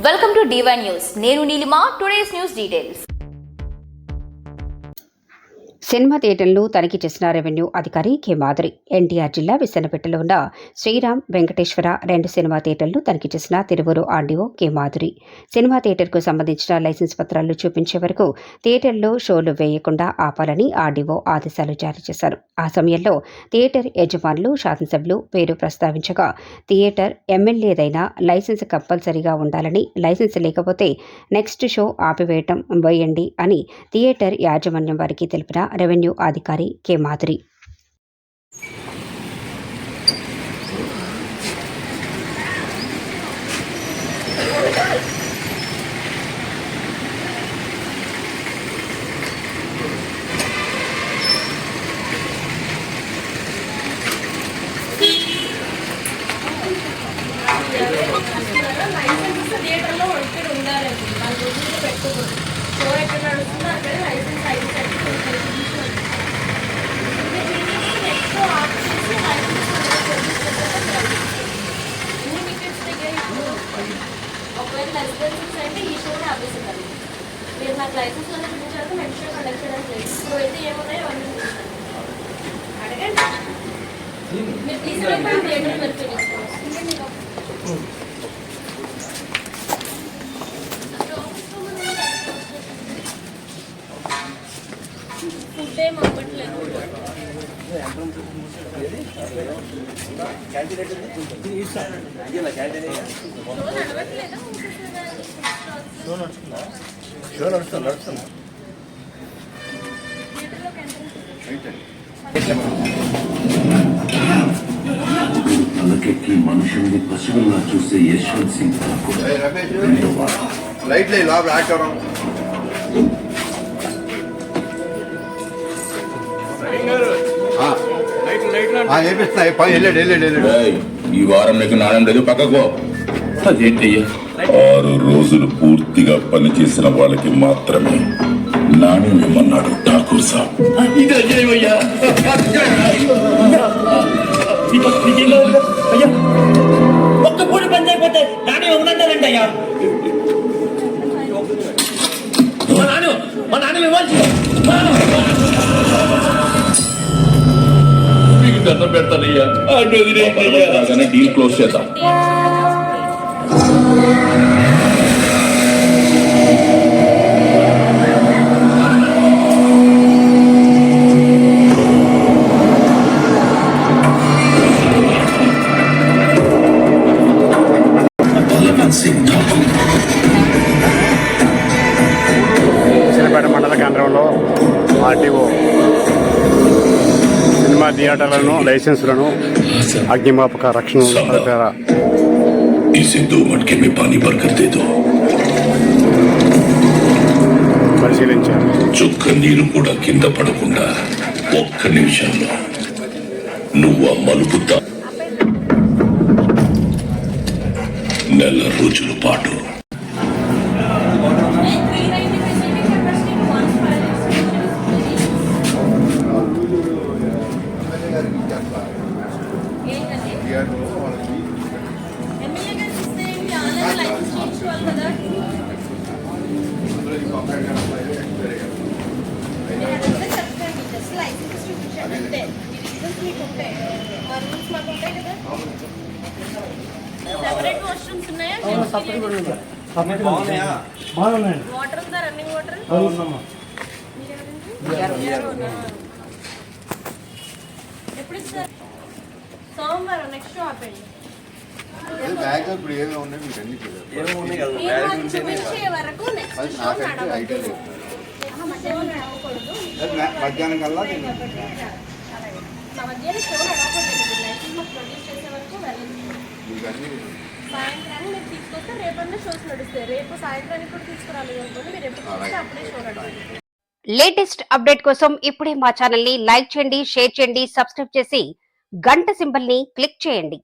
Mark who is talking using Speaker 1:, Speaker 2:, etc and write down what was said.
Speaker 1: Welcome to D1 News. Nenu Nilima. Today's news details.
Speaker 2: Cinema థియేటర్లను తనిఖీ చేసిన revenue అధికారి కె మాధురి. ఎన్టీఆర్ జిల్లా విసన్నపేటలో ఉన్న శ్రీరామ్ వెంకటేశ్వర 2 సినిమా థియేటర్లు తనిఖీ చేసిన Tiruvuru RDO K Madhuri. Cinema థియేటర్కు సంబంధించిన లైసెన్స్ పత్రాలు చూపించే వరకు థియేటర్లో షోలు వేయకుండా ఆపాలని ఆర్డీఓ ఆదేశాలు జారీ చేశారు. ఆ సమయంలో థియేటర్ యజమానులు, శాసనసభ్యులు పేరు ప్రస్తావించగా థియేటర్ ఎమ్మెల్యేదైనా లైసెన్స్ కంపల్సరీగా ఉండాలని, లైసెన్స్ లేకపోతే నెక్స్ట్ షో ఆపివేయటం వేయండి అని థియేటర్ యాజమాన్యం వారికి తెలిపిన రెవెన్యూ అధికారి కె మాధురి.
Speaker 3: థియేటర్లో ఇక్కడ ఉండాలండి. మన రోజులు పెట్టుకోకూడదు. షో ఎక్కడ నడుస్తుందో అక్కడ licence ID certificate next off చేసి ఎన్ని టికెట్స్ దగ్గర ఒకవేళ లైసెన్స్ అంటే ఈ షోని ఆపేసేదాన్ని. మీరు నాకు లైసెన్స్ వల్ల చూపించారు, నెక్స్ట్ షో కండక్ట్ చేయడానికి లేదు. షో అయితే ఏమున్నాయో అవన్నీ అడగండి. మీరు తీసుకుని థియేటర్ వెరిఫై చేసుకోవాలి. ఫుడ్ ఏం అవ్వట్లేదు.
Speaker 4: తలకెక్కి మనుషుల్ని పశువుల్లా చూసే యశ్వంత్ సింగ్
Speaker 5: లైట్ లోపల ఆచారం
Speaker 4: ఈ వారం నీకు నాణ్యం లేదు, పక్కకో. అదేంటయ్యా, 6 రోజులు పూర్తిగా పనిచేసిన వాళ్ళకి మాత్రమే నాణ్యం ఇవ్వమన్నాడు ఠాకూర్ సాబ్.
Speaker 6: ఒక్క పూట పని చేయకపోతే నాణ్యం ఇవ్వనంటారండి అయ్యా. మా నాణ్యం ఇవ్వాలి.
Speaker 4: దండం పెడతానయ్యా, డీల్ క్లోజ్ చేద్దాం.
Speaker 5: విసన్నపేట మండల కేంద్రంలో ఆర్టీఓ సినిమా థియేటర్లను, లైసెన్సులను, అగ్నిమాపక రక్షణ పరిశీలించారు.
Speaker 4: చుక్క నీరు కూడా కింద పడకుండా ఒక్క నిమిషంలో నువ్వు ఆ మలుపుతా 4 రోజుల పాటు
Speaker 3: సెపరేట్ వాష్రూమ్స్ ఉన్నాయా? వాటర్ ఉందా? రన్నింగ్ వాటర్ ఎప్పుడు ఇస్తారు? సోమవారం నెక్స్ట్ షో ఆపండి. చూపించే వరకు నెక్స్ట్ షో నడవకూడదు.
Speaker 5: మధ్యాహ్నం కల్లా
Speaker 3: మధ్యాహ్నం షో నడవకూడదు. లైసెన్స్ మాకు ప్రొడ్యూస్ చేసే వరకు వెళ్ళండి. సాయంత్రాన్ని మీరు తీసుకొస్తే రేపన్నా షోస్ నడుస్తాయి. రేపు సాయంత్రానికి కూడా తీసుకురాలేదు అనుకోండి, మీరు ఎప్పుడు చూస్తే అప్పుడే షో నడుస్తుంది.
Speaker 2: లేటెస్ట్ అప్డేట్ కోసం ఇప్పుడే మా ఛానల్ ని లైక్ చేయండి, షేర్ చేయండి, సబ్స్క్రైబ్ చేసి గంట సింబల్ ని క్లిక్ చేయండి.